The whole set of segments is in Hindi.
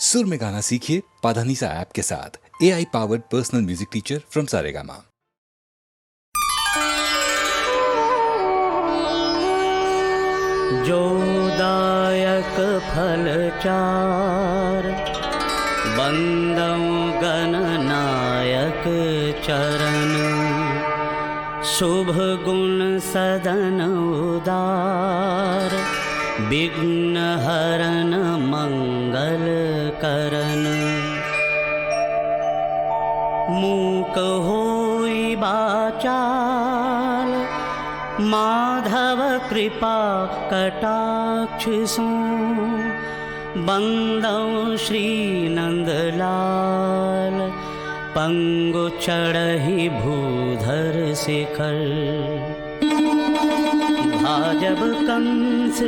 सुर में गाना सीखिए पाधानीसा ऐप के साथ। AI powered personal music teacher from Saregama. जोदायक फल चार बंदौ गणनायक चरण, शुभ गुण सदन उदार, विघ्न हरन मंगल करन। मूक होई बाचाल, माधव कृपा कटाक्ष सो, बंदौ श्री नंदलाल, पंगु चढ़हि भूधर शिखर। भाजब कंस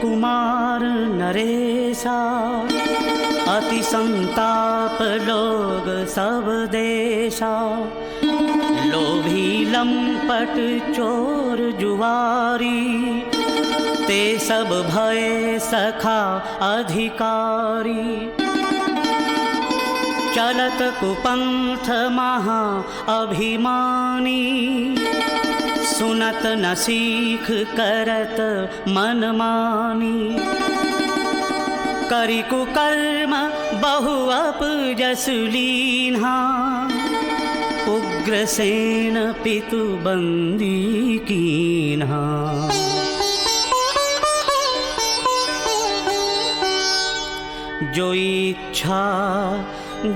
कुमार नरेशा, अति संताप लोग सब देशा। लोभी लंपट चोर जुआरी, ते सब भय सखा अधिकारी। चलत कुपंथ महा अभिमानी, सुनत न सीख करत मनमानी। करि कुकर्म बहु अपजस लीन्हा, उग्रसेन पितु बंदी कीन्हा। जो इच्छा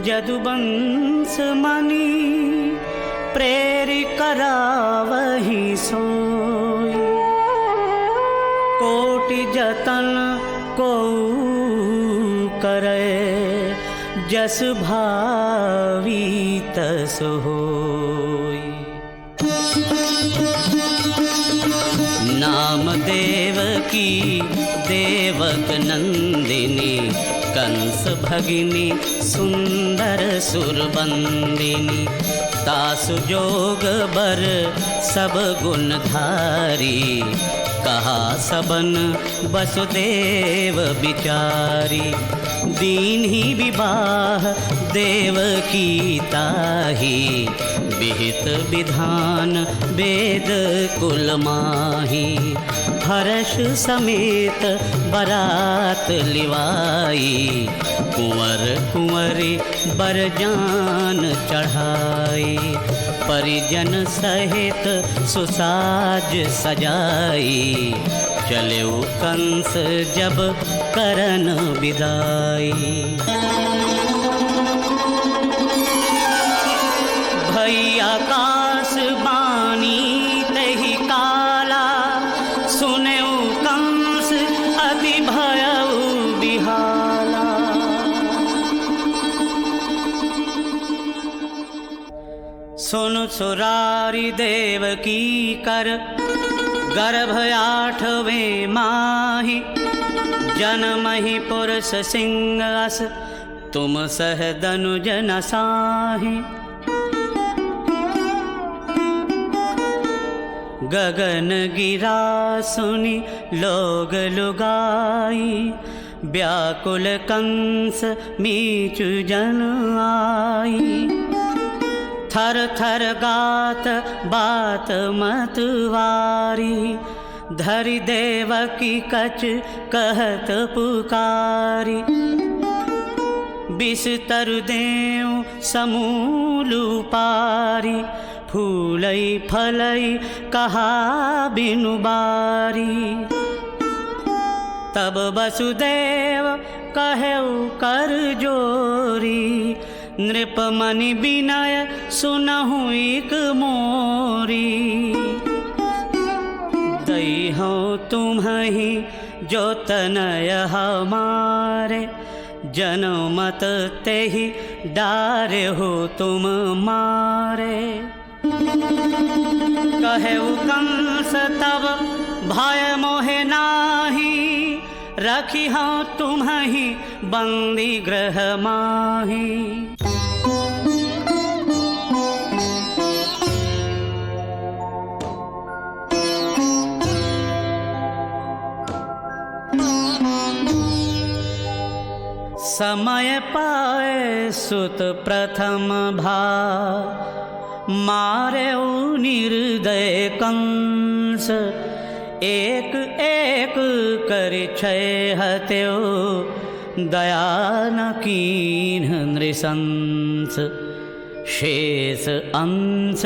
जदुवंश मणि, प्रेरि करावहि सोई। कोटि जतन को करे, जस भावी तस होई। नाम देवकी देवक नंदिनी, कंस भगिनी सुंदर सुरबंदिनी। तासु जोग बर सब गुण धारी, कहा सबन वसुदेव बिचारी। दीन्ही विवाह देवकी ताही, विहित विधान वेद कुल माही। हर्ष समेत बरात लिवाई, कुंवर कुंवरी बरजान चढ़ाई। परिजन सहित सुसाज सजाई, चले कंस जब करन विदाई। भई आकाश बानी तहि काला, सुनेउ कंस अति भयउ बिहाला। सुनु सुरारी देवकी कर, गर्भ 8वें माहि। जनमहि पुरुष सिंह अस, तुम सह दनुज न साहि। गगन गिरा सुनि लोग लुगाई, व्याकुल कंस मीचु जन आई। थर थर गात बात मतवारी, धरि देवकी कछ कहत पुकारी। बिस्तरु देव समूलु पारी, फूलई फलई कहा बिनु बारी। तब वसुदेव कहेउ कर जोरी, नृपमनि विनय सुनहु एक मोरी। दईहौ तुम्हि जो तनय हमारे, जनौ मत तेहि डारे हो तुम मारे। कहेउ कंस तब भय मोहे नाही, रखिहौ तुम्हि बंदी गृह माही। समय पाए सुत प्रथम भा, मारे निर्दय कंस, एक एक कर क्षय हत्यो, दया न कीन्ह नृशंस। शेष अंश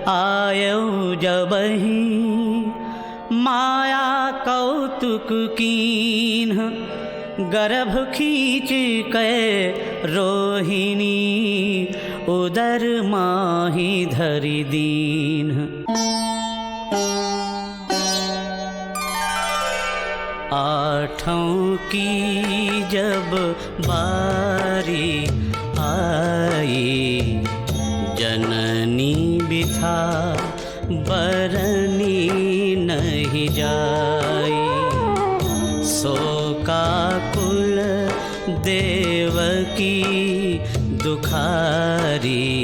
आयो जबहि, माया कौतुक कीन्ह, गर्भ खींच कै रोहिणी, उदर माहि धरि दीन्ह। आठों की जब बारी आई, जननी बिथा बरनी नहीं जाई। शोकाकुल देवकी दुखारी,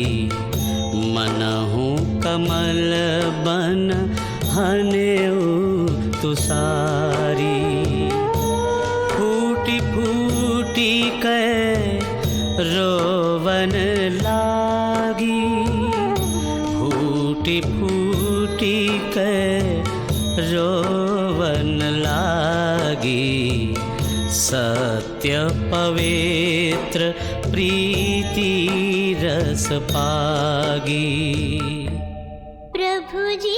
मनहु कमल बन हनेउ तुसारी। फूटी फूटी कै रोवन लागी, फूटी फूटी कै रोवन लागी। सत्य पवित्र प्रीति रस पागी। प्रभु जी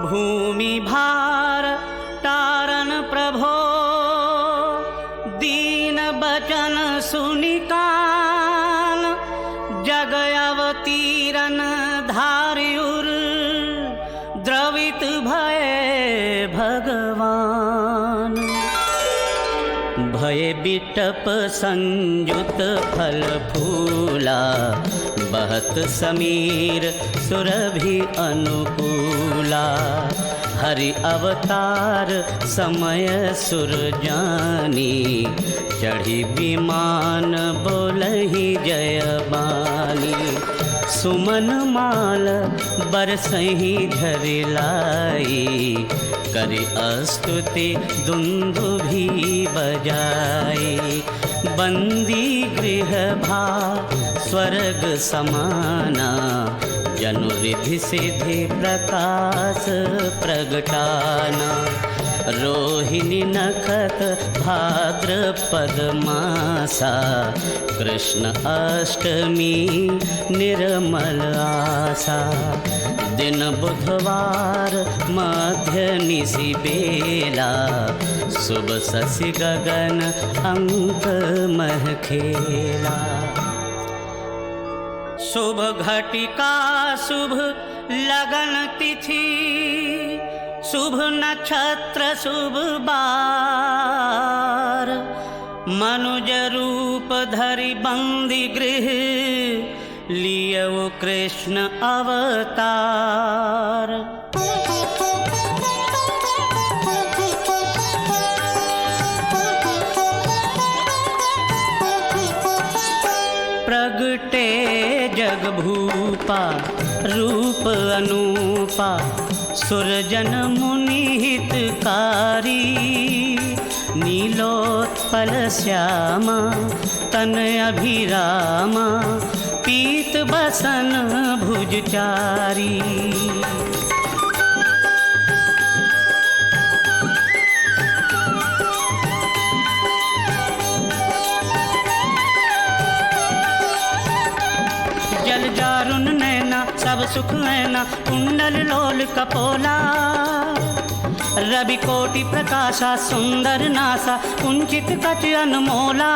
भूमि भार तारन प्रभो, दीन बचन सुनिकान। जग अवतीरन धार्युर, द्रवित भय भगवान। भय बिटप संयुत फल फूला, बहत समीर सुरभि अनुकूला। हरि अवतार समय सुर जानी, चढ़ी विमान बोलहि जय बानी। सुमन माल बरसहि झरि लाई, करि स्तुति दुंदुभि बजाई। बंदी गृह भा स्वर्ग समाना, जनु रिधि सिद्धि प्रकाश प्रगटाना। रोहिणी नखत भाद्रपद मासा, कृष्ण अष्टमी निर्मल आसा। दिन बुधवार मध्य निशि बेला, शुभ शशि गगन अंक मह खेला। शुभ घटिका शुभ लगन तिथि, शुभ नक्षत्र शुभ बार। मनुज रूप धरि बंदी गृह, लियो कृष्ण अवतार। जग भूपा रूप अनूपा सुरजन मुनि हितकारी नीलोत्पल श्यामा तन अभिरामा पीत बसन भुजचारी जल जारुन नैना सब सुख नैना कुंडल लोल कपोला रवि कोटि प्रकाशा सुंदर नासा कुंचित कच अनमोला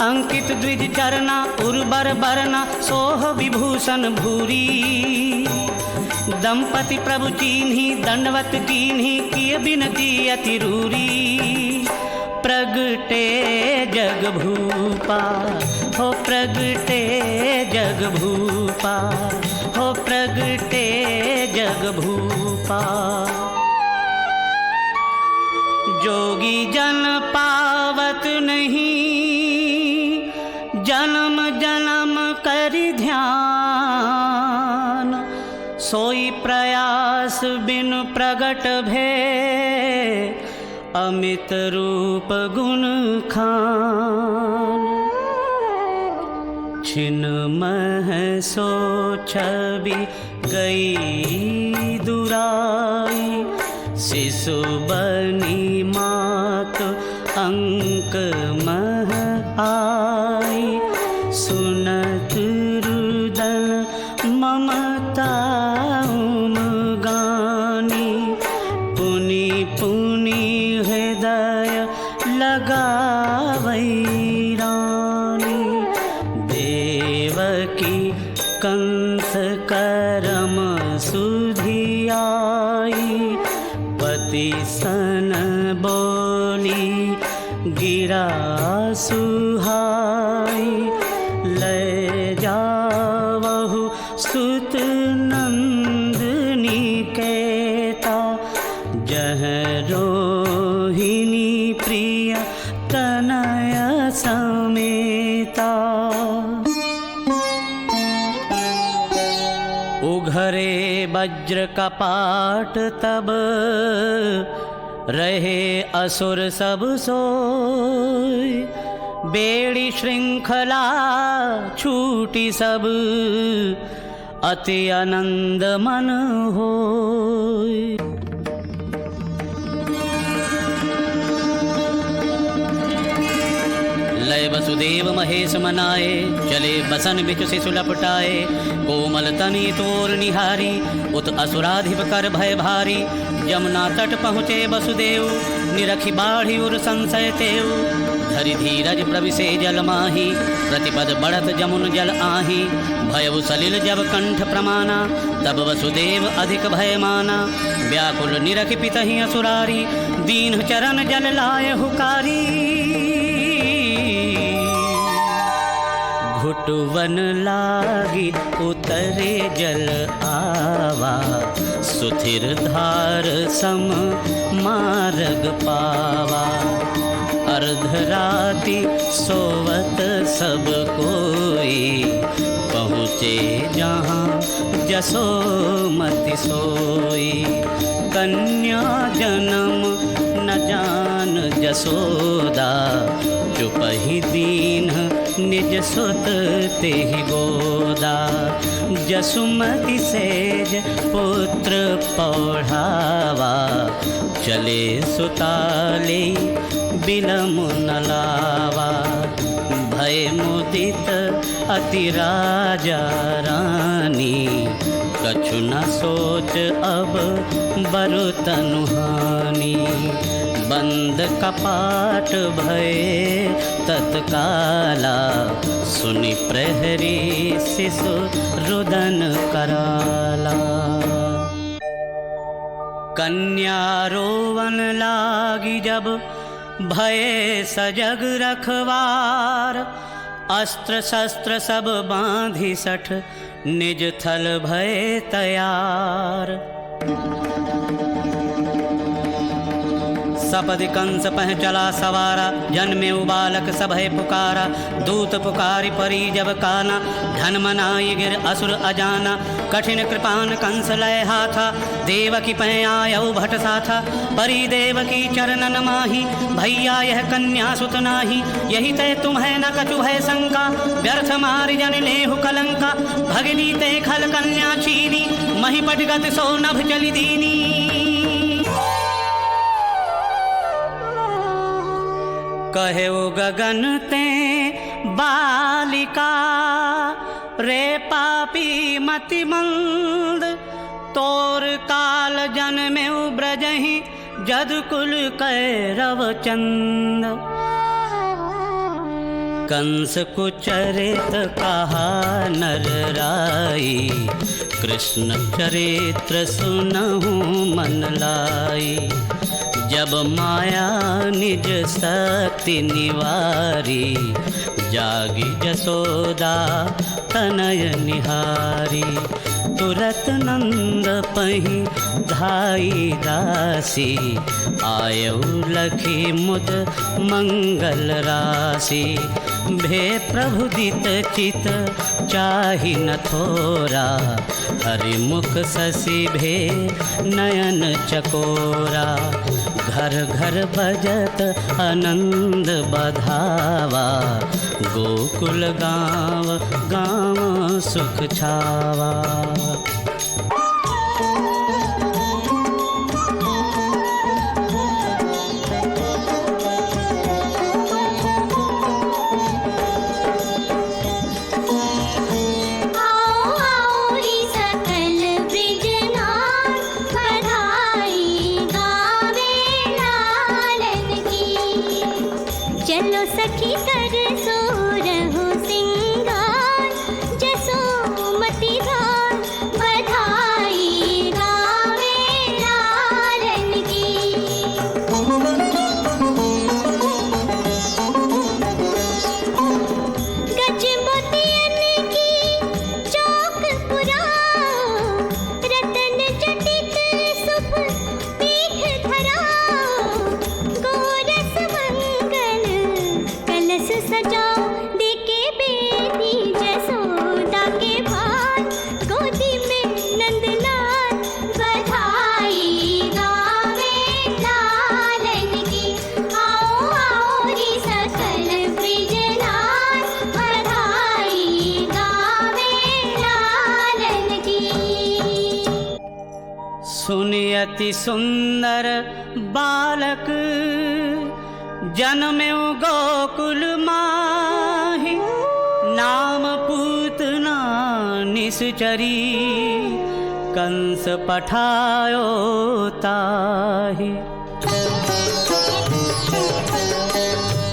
अंकित द्विज चरना उर्वर बरना सोह विभूषण भूरी दंपति प्रभु चीन्ही दंडवत कीन्ही किय बिनती अति रूरी प्रगटे जग भूपा हो प्रगटे जग भूपा हो प्रगटे जग भूपा जोगी जन पावत नहीं जन्म जन्म करि ध्यान सोई प्रयास बिन प्रगट भे अमित रूप गुण खान छिन मह सो छवि गई दुराई शिशु बनी मात अंक मह आई सुनत रुदन ममता गानी पुनि पुनि हृदय लगावै रानी देवकी कंस करम सुधियाई पति सन बोली गिरा सुहाई ले जावहु सुत नंदनी कहता जह रोहिणी प्रिय तनय समेता उघरे वज्र कपाट तब रहे असुर सब सोय बेड़ी श्रृंखला छूटी सब अति आनंद मन होय लय वसुदेव महेश मनाए चले बसन बिच शिशु लपटाए कोमल तनी तोर निहारी उत असुराधिप कर भय भारी यमुना तट पहुँचे वसुदेव निरखी बाढ़ी उर संशय तेव धरि धीरज प्रविशे जल माही प्रतिपद बढ़त जमुन जल आही भयउ सलिल जब कंठ प्रमाना तब वसुदेव अधिक भय माना व्याकुल निरखि पितहि असुरारी दीन चरण जल लाय हुकारी घुटवन लागी उतरे जल आवा सुथिर धार सम मार्ग पावा अर्धराति सोवत सब कोई पहुँचे जहाँ जसोमति सोई कन्या जन्म न जान जसोदा चुपहि दीन निज सुत तेहि गोदा जसुमति सेज पुत्र पौढ़ावा चले सुताले बिलम न लावा भय मुदित अति राजा रानी कछु न सोच अब बरु तनुहानी बंद कपाट भय तत्काला सुनि प्रहरी शिशु रुदन कराला कन्या रोवन लागी जब भय सजग रखवार अस्त्र शस्त्र सब बांधी सठ निज थल भय तैयार सपदि कंस पह चला सवारा, जन्मे बालक सभय पुकारा। दूत पुकारी परी जब काना, धन मनाई गिर असुर अजाना। कठिन कृपान कंस लय हाथा, देवकी पह आयौ भट साथा। परी देवकी चरणन माही, भैया यह कन्या सुत नाही। यही तय तुम्हें न कछु है शंका, व्यर्थ मारि जन लेहु कलंका। भगली ते खल कन्या छीनी, मही पटगत सो नभ चली दीनी। कहे गगन ते बालिका, रे पापी मति मंद। तोर काल जन्मे ब्रजहि, जद कुल कैरव चंद। कंस कुचरित कहा नर राई, कृष्ण चरित्र सुनहु मन लाई। जब माया निज शक्ति निवारी, जागी जसोदा तनय निहारी। तुरत नंद पहि धाई दासी, आयौ लखी मुद मंगल राशि। भे प्रभु दित चित चाहि न थोरा, हरि मुख शशि भे नयन चकोरा। घर घर बजत आनंद बधावा, गोकुल गाँव गाँव सुख छावा। चलो सखी कर सोरहु सिंगार, जसोमति धार बधाई गावे लालन की। गजमोतियन की चौक पुराओ, रतन जटित सुख पीठ धराओ। गोरस मंगल कलश सजाओ, देके बेटी जसोदा के भार। गोदी में नंदलाल बधाई गावे लालन की। आओ आओ रे सकल ब्रिजलाल, बधाई गावे लालन की। सुनि अति सुंदर बालक, जन्म्यो गोकुल माहि। नाम पूतना निश्चरी, कंस पठायो ताहि।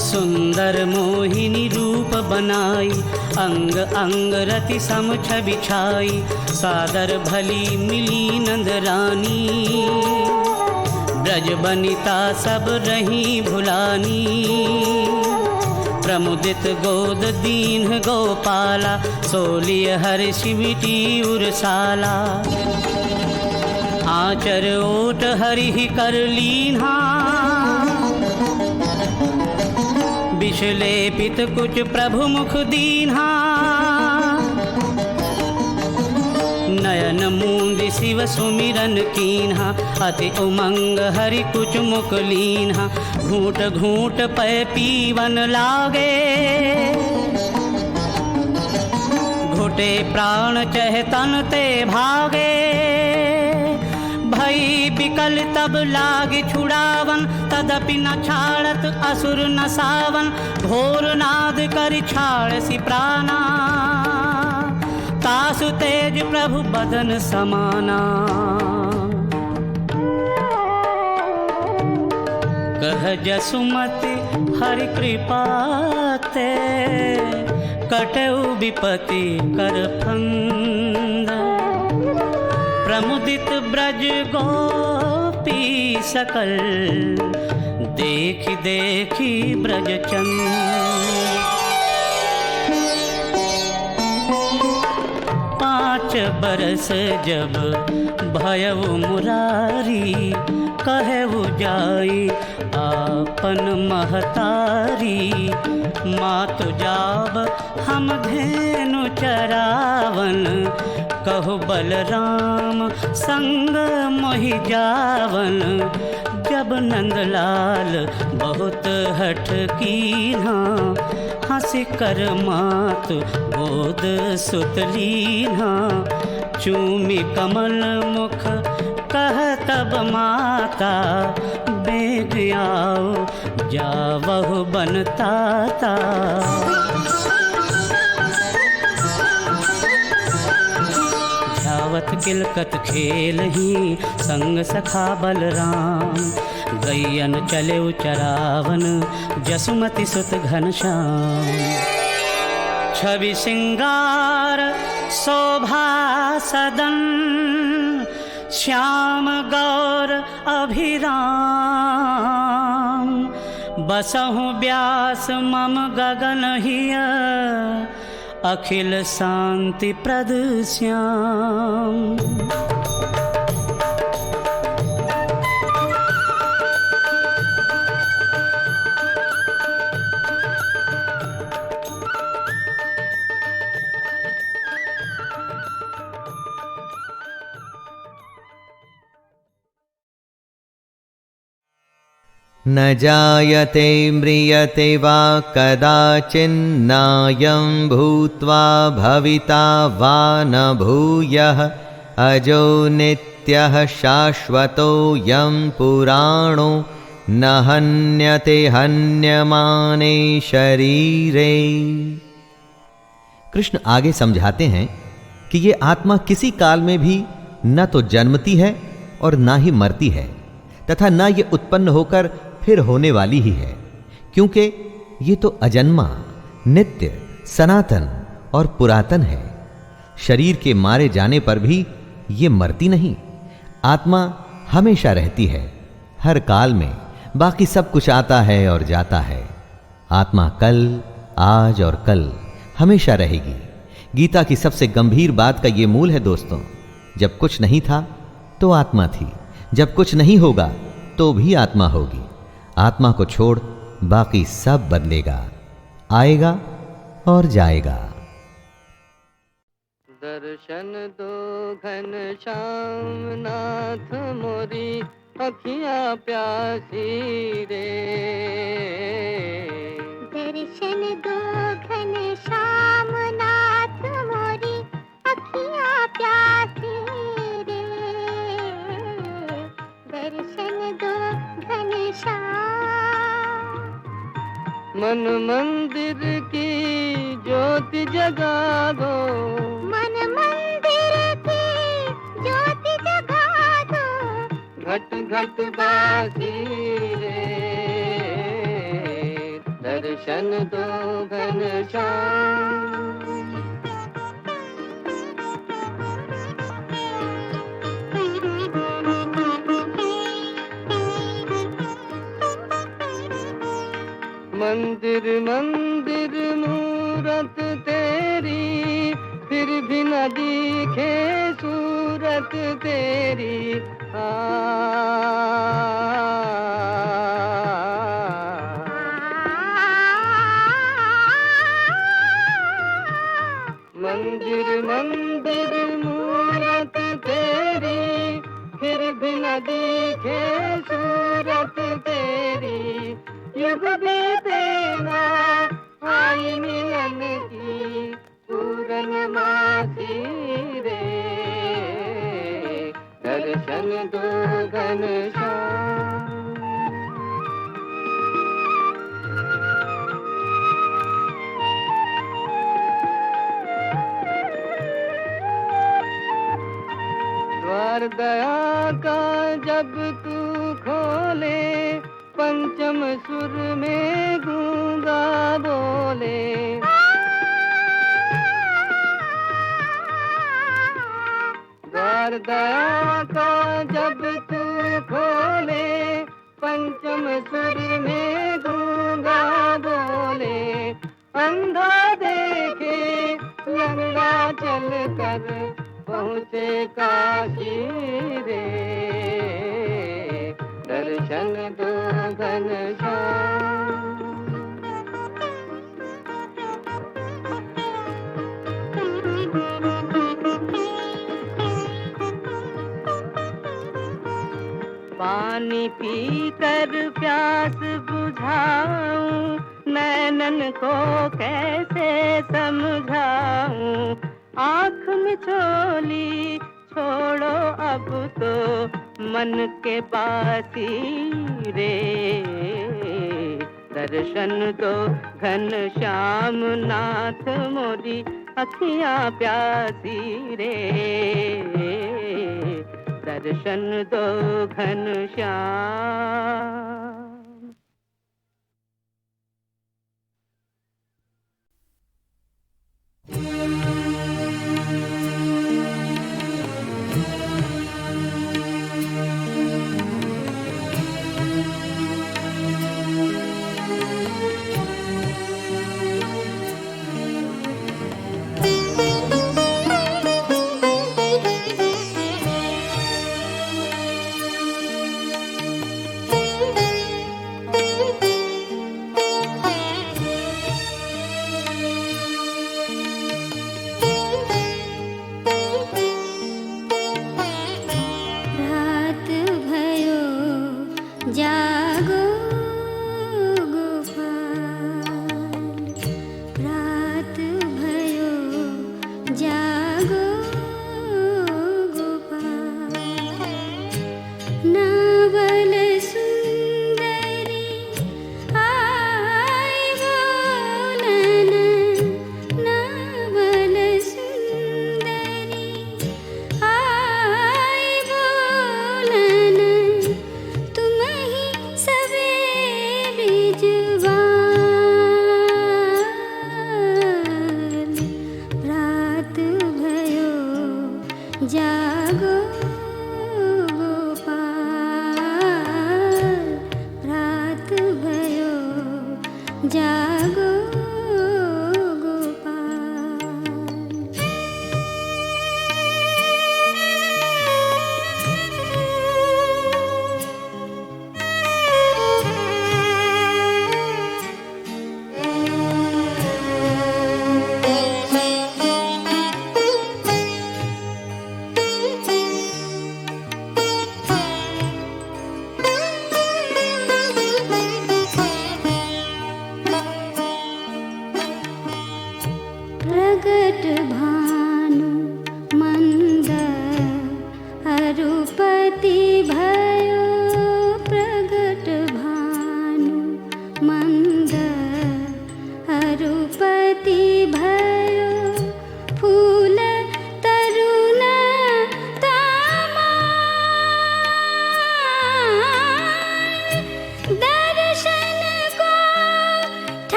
सुंदर मोहिनी रूप बनाई, अंग अंग रति सम छवि छाई। सादर भली मिली नंद रानी, ब्रज बनिता सब रही भुलानी। प्रमुदित गोद दीन गोपाला, सोलिय हर्षि मिटी उरसाला। आचर ओट हरि कर लीन्हा, विषलेपित कुछ प्रभु मुख दीन्हा। नयन मूंद शिव सुमिरन कीन्हा, अति उमंग हरि कुछ मुख लीन्हा। घूट घूट पै पीवन लागे, घुटे प्राण चह तन ते भागे। भई बिकल तब लागे छुड़ावन, तदपि न छाड़त असुर न सावन। घोर नाद कर छाड़ सि प्राणा, तासु तेज प्रभु बदन समाना। कह जसुमति हरि कृपा ते, कटऊ विपति कर फंद। प्रमुदित ब्रज गोपी सकल, देखी देखी ब्रज चंद। 5 बरस जब भयउ मुरारी, कहु जाई आपन महतारी। मातु जाब हम धेनु चरावन, कहु बलराम संग मोहि जावन। जब नंदलाल बहुत हठ कीन्हा, हंसी कर मात गोद सुत लीन्हा। चूमी कमल मुख कह तब माता, बेग आओ जावहु बनताता। ध्यावत किलकत खेल ही संग सखा बलराम। गैयन चले चरावन जसुमति सुत घनश्याम। छवि सिंगार शोभा सदन, श्याम गौर अभिराम। बसहु व्यास मम गगन हिय, अखिल शांति प्रद श्याम। न जायते म्रियते वा कदाचिन्नायं भूत्वा भविता वा न भूयः। अजो नित्यः शाश्वतोऽयं पुराणो, न हन्यते हन्यमाने शरीरे। कृष्ण आगे समझाते हैं कि ये आत्मा किसी काल में भी न तो जन्मती है और ना ही मरती है, तथा न ये उत्पन्न होकर फिर होने वाली ही है, क्योंकि ये तो अजन्मा, नित्य, सनातन और पुरातन है। शरीर के मारे जाने पर भी ये मरती नहीं। आत्मा हमेशा रहती है, हर काल में। बाकी सब कुछ आता है और जाता है। आत्मा कल, आज और कल हमेशा रहेगी। गीता की सबसे गंभीर बात का ये मूल है दोस्तों। जब कुछ नहीं था तो आत्मा थी, जब कुछ नहीं होगा तो भी आत्मा होगी। आत्मा को छोड़ बाकी सब बदलेगा, आएगा और जाएगा। दर्शन दो घनश्याम नाथ मोरी, अखियाँ प्यासी रे। दर्शन दो घनश्याम नाथ मोरी, अखियाँ प्यासी रे। दर्शन दो घनश्याम। मन मंदिर की ज्योति जगा दो, मन मंदिर की ज्योति जगा दो। घट घट बासी रे। दर्शन दो घनश्याम। मंदिर मंदिर मूरत तेरी, फिर भी न दिखे सूरत तेरी। मंदिर मंदिर मूरत तेरी, फिर भी न दिखे सूरत तेरी। युग बीते ना आई मिलन की पूर्णमासी रे। दर्शन दो घनश्याम। द्वार दया का जब तू खोले, पंचम सुर में गूंगा बोले। द्वार दया का जब तू खोले, पंचम सुर में गूंगा बोले। अंधा देखे लंगड़ा चल कर, दर्शन दो घनश्याम। पानी पीकर प्यास बुझाऊं, नैनन को कैसे समझाऊं। आँख में चोली छोड़ो अब तो मन के बासी रे। दर्शन दो घनश्याम नाथ मोरी अखियाँ प्यासी रे। दर्शन दो घनश्याम।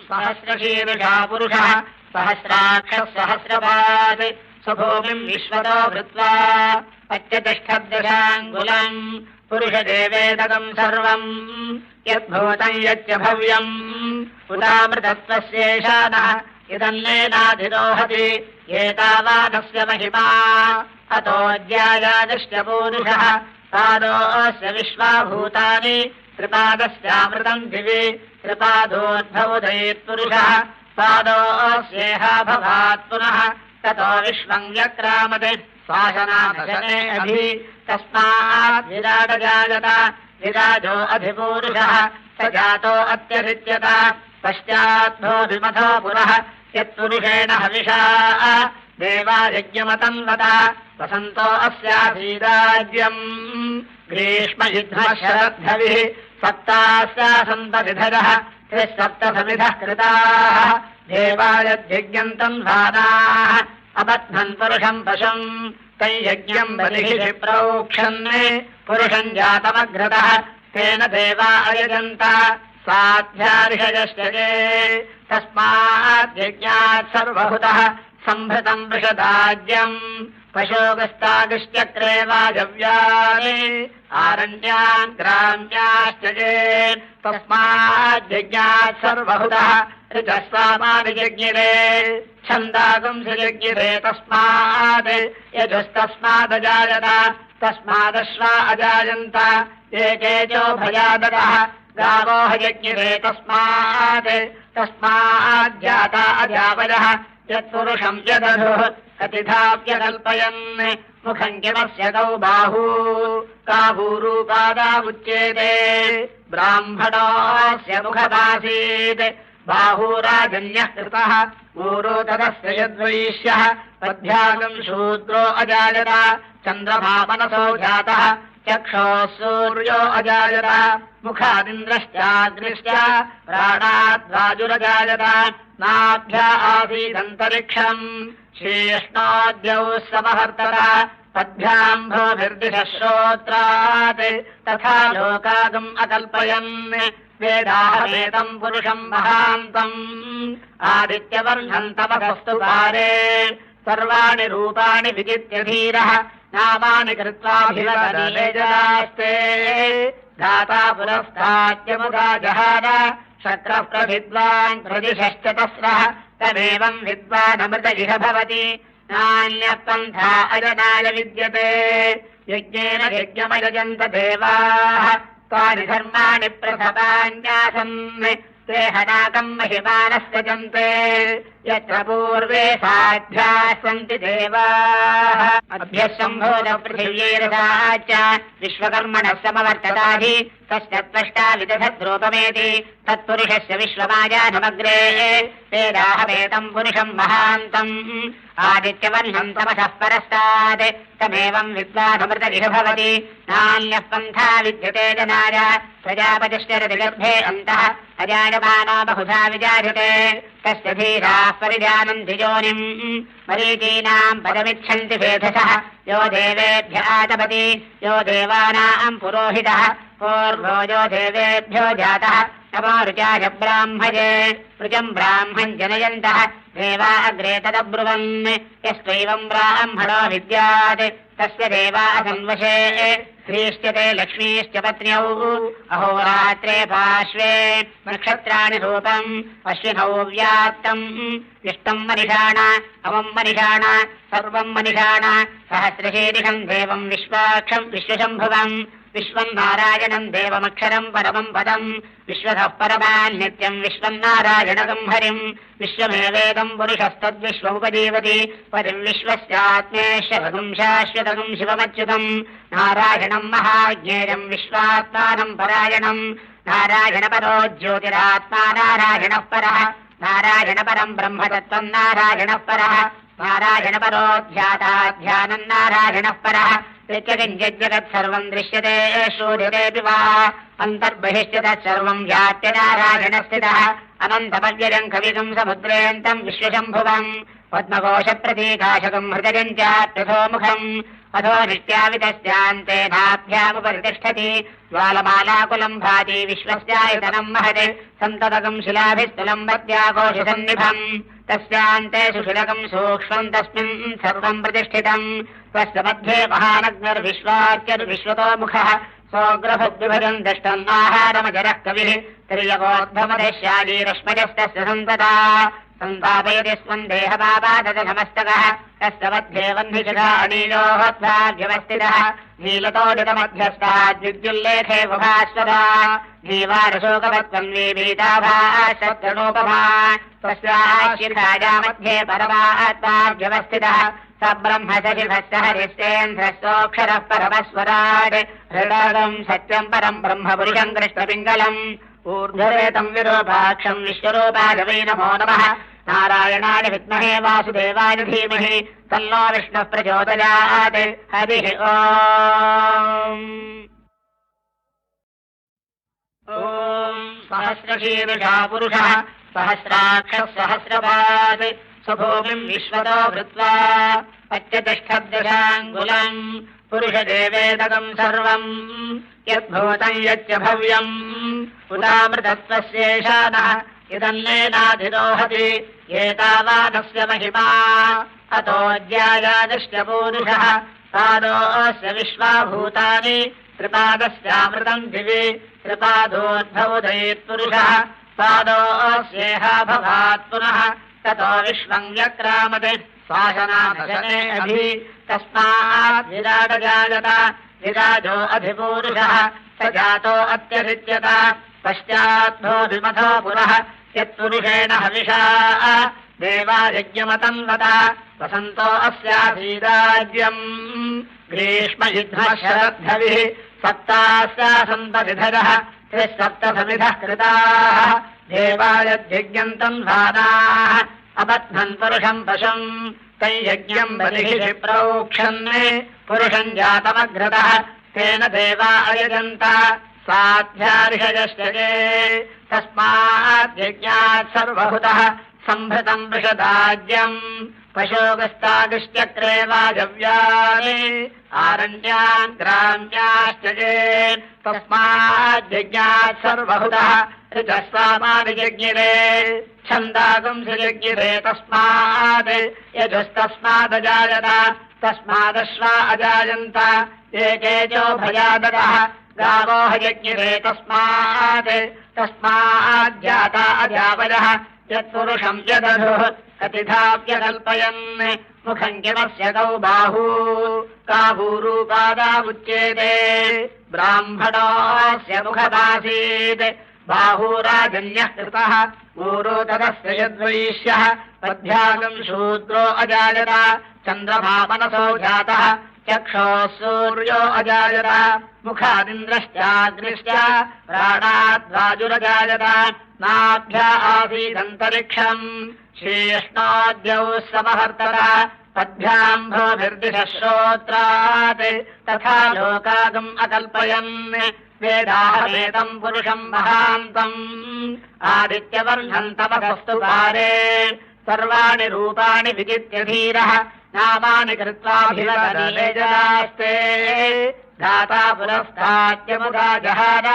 सहस्रशीर्षा पुरुषः सहस्राक्षः सहस्रपात् स्वभूमिम् विश्वतो भृत्वा पच्यतिष्ठद्दशाङ्गुलम् पुरुषदेवेदकम् सर्वम् यद्भूतम् यच्च भव्यम् उदामृतत्वस्येषानः इदन्नेनाधिरोहति एतावादस्य महिमा अतोऽध्यायादश्च पूरुषः पादोऽस्य विश्वाभूतानि त्रिपादस्यामृतम् दिवि त्रिपादोद्भवुदयेत्पुरुषः पादोऽस्येहा भवात् पुनः ततो विश्वम् व्यक्रामते श्वासनाशने अभि तस्मात् विराटजायत विराजो अधिपूरुषः स जातो अत्यधिच्यत पश्चाद्भोभिमथो पुरः यत्पुरुषेण हविषा देवायज्ञमतन्वत वसन्तो अस्यासीदाज्यम् ग्रीष्मयुद्धः शरद्धविः सप्तास्यासन्तविधरः त्रिसप्तसमिधः कृताः देवायज्ञन्तम् भानाः अबध्नन् पुरुषम् पशुम् तैयज्ञम् बलिः प्रोक्षन् पुरुषम् जातमग्रतः तेन देवा अयजन्त साध्यार्षयश्च ये तस्माद्यज्ञात् सर्वहुतः सम्भृतम् वृषदाज्यम् पशोगस्तागश्चक्रे वाजव्यानि आरण्यान् ग्राम्याश्च ये तस्माद्यज्ञात् सर्वहुतः ऋजस्वामानि जज्ञिरे छन्दागुंसजज्ञिरे तस्मात् यजुस्तस्मादजायत तस्मादश्वा अजायन्त एकेचो भयादतः गावो हयज्ञिरे तस्माज्जाता अजावयः यत्पुरुषम् यदधुः कतिधाप्यकल्पयन् मुखम् किमस्य गौ बाहू काभूरूपादावुच्येते ब्राह्मणोऽस्य मुखमासीत् बाहूराजन्यः कृतः ऊरो तदस्य यद्वैश्यः पद्भ्यागम् शूद्रो अजायत चन्द्रमा मनसो जातः चक्षोः सूर्यो अजायत मुखादिन्द्रश्चाग्निश्च प्राणाद्वाजुरजायत नाभ्या आसीदन्तरिक्षम् शीर्ष्णोद्यौः समवर्तत पद्भ्याम् भूभिर्दिशः श्रोत्रात् तथा लोकागम् अकल्पयन् वेदाहमेतम् पुरुषम् महान्तम् आदित्यवर्णम् तपसस्तु पारे सर्वाणि रूपाणि विजित्य धीरः नामानि कृत्वाभिवदनेजनास्ते धाता पुरस्ताद्यमुदा जहार शक्रः प्रविद्वान् प्रदिशश्च तस्रः तदेवम् विद्वानमृत इह भवति नान्यः पन्था अजनाय विद्यते यज्ञेन यज्ञमयजन्त देवाः तानि धर्माणि प्रथमान्यासन् ते हनाकम् महिमानः सजन्ते यत्र पूर्वे साध्याः सन्ति देवाः अभ्यः सम्भोध पृथिव्यैरसाच्च विश्वकर्मणः समवर्तताधि तस्य त्वष्टा विदधद्रूपमेति तत्पुरुषस्य विश्वमायानमग्रे वेदाहमेतम् पुरुषम् महान्तम् आदित्यवर्णम् तमसः परस्तात् तमेवम् विद्वानमृतरिह भवति नान्यः पन्था विद्यते जनाय प्रजापतिश्चरति गर्भे अन्तः अजायमानो बहुधा विजायते तस्य धीराः परिजानन्ति योनिम् मरीचीनाम् पदमिच्छन्ति भेदसः यो देवेभ्य आतपति यो देवानाम् पुरोहितः पूर्वो यो देवेभ्यो जातः नमो ऋचाय ब्राह्मये ऋचम् ब्राह्मम् जनयन्तः देवा अग्रे तदब्रुवन् यस्त्वैवम् ब्राह्मणो विद्यात् तस्य देवा असन्वशे श्रीश्च ते लक्ष्मीश्च पत्न्यौ अहोरात्रे पार्श्वे नक्षत्राणि रूपम् अश्विनौ व्याप्तम् इष्टम् मनिषाण अवम् मनिषाण सर्वम् मनिषाण सहस्रशीर्षम् देवम् विश्वाक्षम् विश्वशम्भुवम् विश्वम् नारायणम् देवमक्षरम् परमम् पदम् विश्वतः परमान् नित्यम् विश्वम् नारायणकम् हरिम् विश्वमेवेदम् पुरुषस्तद्विश्वमुपजीवति पदिम् विश्वस्यात्मेश्वरगम् शाश्वतगम् शिवमच्युतम् नारायणम् महाज्ञेयम् विश्वात्मानम् परायणम् नारायणपरो ज्योतिरात्मा नारायणः परः नारायणपरम् ब्रह्मतत्त्वम् नारायणः परः नारायणपरो ध्याताध्यानम् नारायणः परः यज्ञकिञ्चिज्जगत् सर्वम् दृश्यते श्रूयतेऽपि वा अन्तर्बहिश्च तत्सर्वम् व्याप्य नारायणस्थितः अनन्तमव्ययम् कविकम् समुद्रेऽन्तम् विश्वशम्भुवम् पद्मकोशप्रतीकाशकम् हृदयम् चाप्यथोमुखम् अथो नित्यावितस्यान्ते नाभ्यामुपरितिष्ठति ज्वालमालाकुलम् भाति विश्वस्यायतनम् महत् सन्ततकम् शिलाभिस्तुलम् मत्याकोशसन्निभम् तस्यान्ते सुशिलकम् सूक्ष्मम् तस्मिन् सर्वम् प्रतिष्ठितम् तस्य मध्ये महानग्निर्विश्वाच्यर्विश्वतो मुखः सोऽग्रभद्विभजम् दष्टम् आहारमजरः कविः तिर्यकोद्भमदश्यालीरश्मजस्तस्य सन्तता सन्तापयति स्वम् देहपापादतमस्तकः तस्य मध्ये वह्निशिखा अनीलोहोद्भाव्यवस्थितः नीलतोडितमध्यस्ताद्विद्युल्लेखे बुभास्वदा जीवारशोकवत्वन्वीभीताभाशत्रणोपमा तस्याः शिखाया मध्ये परमात्माव्यवस्थितः स ब्रह्म सशिभस्य हरिश्चेन्द्रस्तोऽक्षरः परमस्वराट् हृदयम् सत्यम् परम् ब्रह्म पुरुषम् कृष्णपिङ्गलम् ऊर्ध्वरेतम् विरूपाक्षम् विश्वरूपाय वै नमो नमः नारायणाय विद्महे वासुदेवाय धीमहि तन्नो विष्णुः प्रचोदयात् हरिः ओम् ॐ सहस्रशीर्षा पुरुषः सहस्राक्षः सहस्रपात् स्वभूमिम् विश्वतो भृत्वा पच्यतिष्ठद्दशाङ्गुलम् पुरुषदेवेदकम् सर्वम् यद्भूतम् यच्च भव्यम् उदामृतत्वस्येषानः यदन्नेनाधिरोहति एतावानस्य महिमा अतोऽध्यायादश्च पूरुषः पादोऽस्य विश्वाभूतानि त्रिपादस्यामृतम् दिवि त्रिपादोद्भवुदयेत्पुरुषः पादोऽस्येहा भवात् पुनः ततो विश्वम् व्यक्रामते शासनादशने अभि तस्मात् विराटजायत विराजो अधिपूरुषः स जातो अत्यधित्यत पश्चाद्भोभिमथो पुरः यत्पुरुषेण हविषा देवायज्ञमतन्वत वसन्तो अस्यासीदाज्यम् ग्रीष्मयुद्धः शरद्धविः सप्तास्यासन्तविधरः त्रिसप्तसमिधः कृताः देवायज्ञन्तम् भानाः अबध्नन् पुरुषम् पशुम् तैयज्ञम् बलिः प्रोक्षन् पुरुषम् जातमग्रतः तेन देवा अयजन्त साध्यार्षयश्च ये तस्माद्यज्ञात् सर्वहुतः सम्भृतम् वृषदाज्यम् पशोगस्तागश्चक्रे वाजव्यानि आरण्यान् ग्राम्याश्च ये तस्माद्यज्ञात् सर्वहुतः ऋजस्वामानि जज्ञिरे छन्दागुंसजज्ञिरे तस्मात् यजुस्तस्मादजायत तस्मादश्वा अजायन्त एकेजो भयादतः गावो हयज्ञिरे तस्माज्जाता अजावयः यत्पुरुषम् यदधुः कतिधाप्यकल्पयन् मुखम् किमस्य कौ बाहू काभूरूपादावुच्येते ब्राह्मणोऽस्य मुखमासीत् बाहूराजन्यः कृतः ऊरो तदस्य यद्वैश्यः पद्भ्यागम् शूद्रो अजायत चन्द्रमा मनसो जातः चक्षोः सूर्यो अजायत मुखादिन्द्रश्चाग्निश्च प्राणाद्वाजुरजायत नाभ्या आसीदन्तरिक्षम् शीर्ष्णोद्यौ समवर्तत पद्भ्याम् भूभिर्दिशः श्रोत्रात् तथा लोकागम् अकल्पयन् वेदाहमेतम् पुरुषम् महान्तम् आदित्यवर्णम् तपसस्तु पारे सर्वाणि रूपाणि विजित्य धीरः नामानि कृत्वाभिवदनेजरास्ते धाता पुरस्ताद्यमुदा जहार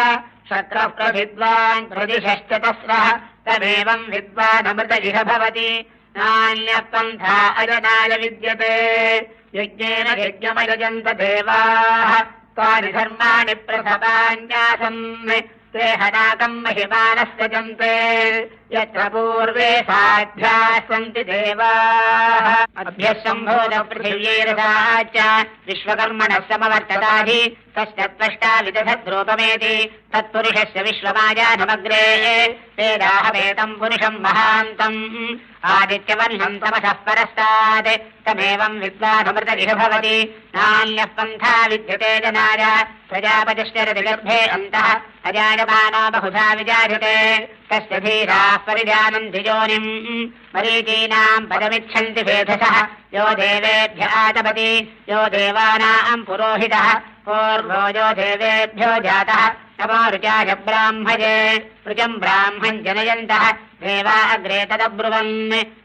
शक्रः प्रभिद्वान् प्रदिशश्च तस्रः तदेवम् विद्वानमृत इह भवति नान्यः पन्था अजनाय विद्यते यज्ञेन यज्ञमयजन्त देवाः तानि धर्माणि प्रसवान्यासन् ते हनाकम् महिमानः सजन्ते यत्र पूर्वे साध्याः सन्ति देवाः अभ्यः सम्भोध पृथिव्यैरसाच्च विश्वकर्मणः समवर्तताधि तस्य त्वष्टा विदधद्रूपमेति तत्पुरुषस्य विश्वमायानमग्रे वेदाहमेतम् पुरुषम् महान्तम् आदित्यवर्णम् तमसः परस्तात् तमेवम् विद्वानमृत इह भवति नान्यः पन्था विद्यते जनाय प्रजापतिश्चरति गर्भे अन्तः अजायमानो बहुधा विजायते तस्य धीराः परिजानन्ति योनिम् मरीचीनाम् पदमिच्छन्ति भेदसः यो देवेभ्य आतपति यो देवानाम् पुरोहितः पूर्वो यो देवेभ्यो जातः नमो ऋचाय ब्राह्मये ऋचम् ब्राह्मम् जनयन्तः देवा अग्रे तदब्रुवन्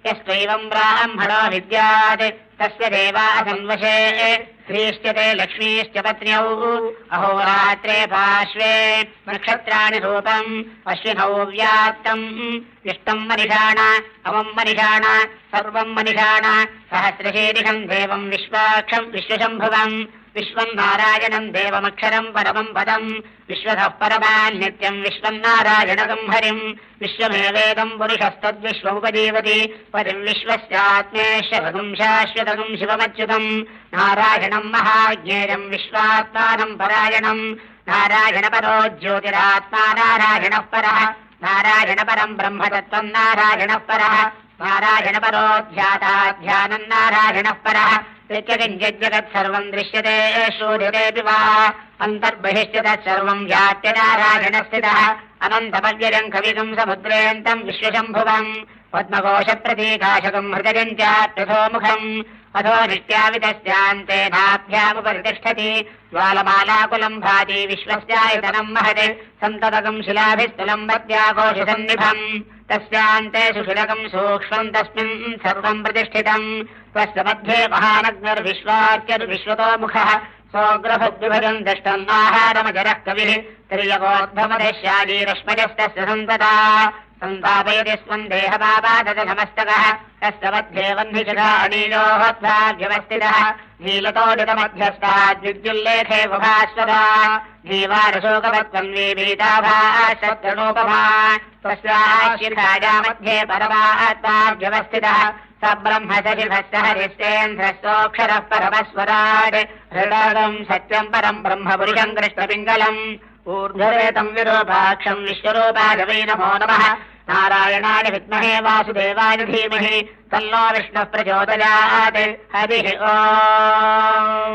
यस्त्वैवम् ब्राह्मणो विद्यात् तस्य देवा असन्वशे श्रीश्च ते लक्ष्मीश्च पत्न्यौ अहोरात्रे पार्श्वे नक्षत्राणि रूपम् अश्विनौ व्याप्तम् इष्टम् मनिषाण अवम् मनिषाण सर्वम् मनिषाण सहस्रशीर्षम् देवम् विश्वाक्षम् विश्वशम्भुवम् विश्वम् नारायणम् देवमक्षरम् परमम् पदम् विश्वतः परमान् नित्यम् विश्वम् नारायणकम् हरिम् विश्वमेवेदम् पुरुषस्तद्विश्वमुपजीवति पतिम् विश्वस्यात्मेश्वरगुम् शाश्वतगुम् शिवमच्युतम् नारायणम् महाज्ञेयम् विश्वात्मानम् परायणम् नारायणपरो ज्योतिरात्मा नारायणः परः नारायणपरम् ब्रह्मतत्त्वम् नारायणः परः नारायणपरो ध्याताध्यानम् नारायणः परः यच्चकिञ्चिज्जगत् सर्वम् दृश्यते श्रूयतेऽपि वा अन्तर्बहिश्च तत्सर्वम् व्याप्य नारायणस्थितः अनन्तमव्ययम् कविकम् समुद्रेऽन्तम् विश्वशम्भुवम् पद्मकोशप्रतीकाशकम् हृदयम् चाप्यथोमुखम् अथो नित्यावितस्यान्ते नाभ्यामुपरितिष्ठति ज्वालमालाकुलम् भाति विश्वस्यायतनम् महत् सन्ततकम् शिलाभिस्तुलम् मध्याकोशसन्निभम् तस्यान्ते सुशिलकम् सूक्ष्मम् तस्मिन् सर्वम् प्रतिष्ठितम् तस्य मध्ये महानग्निर्विश्वाच्यर्विश्वतो मुखः सोऽग्रभद्विभजम् दष्टम् आहारमजरः कविः तिर्यकोद्भमदशालीरश्मजस्तस्य सन्तता सन्तापयति स्वम् देहपापादतमस्तकः तस्य मध्ये वह्निजघानीलोहोद्भाव्यवस्थितः नीलतोडितमध्यस्ताद्विद्युल्लेखे वभास्वदा जीवारशोकवत्वन्वीभीताभासत्रणोपमा तस्याशिखाया मध्ये परमात्माव्यवस्थितः स ब्रह्म सचिभस्य हरिश्चेन्द्रस्तोऽक्षरः परमस्वराट् हृदयम् सत्यम् परम् ब्रह्म पुरुषम् कृष्णपिङ्गलम् ऊर्ध्वरेतम् विरूपाक्षम् विश्वरूपाय वै नमो नमः नारायणाय विद्महे वासुदेवाय धीमहि तन्नो विष्णुः प्रचोदयात् हरिः ओम्।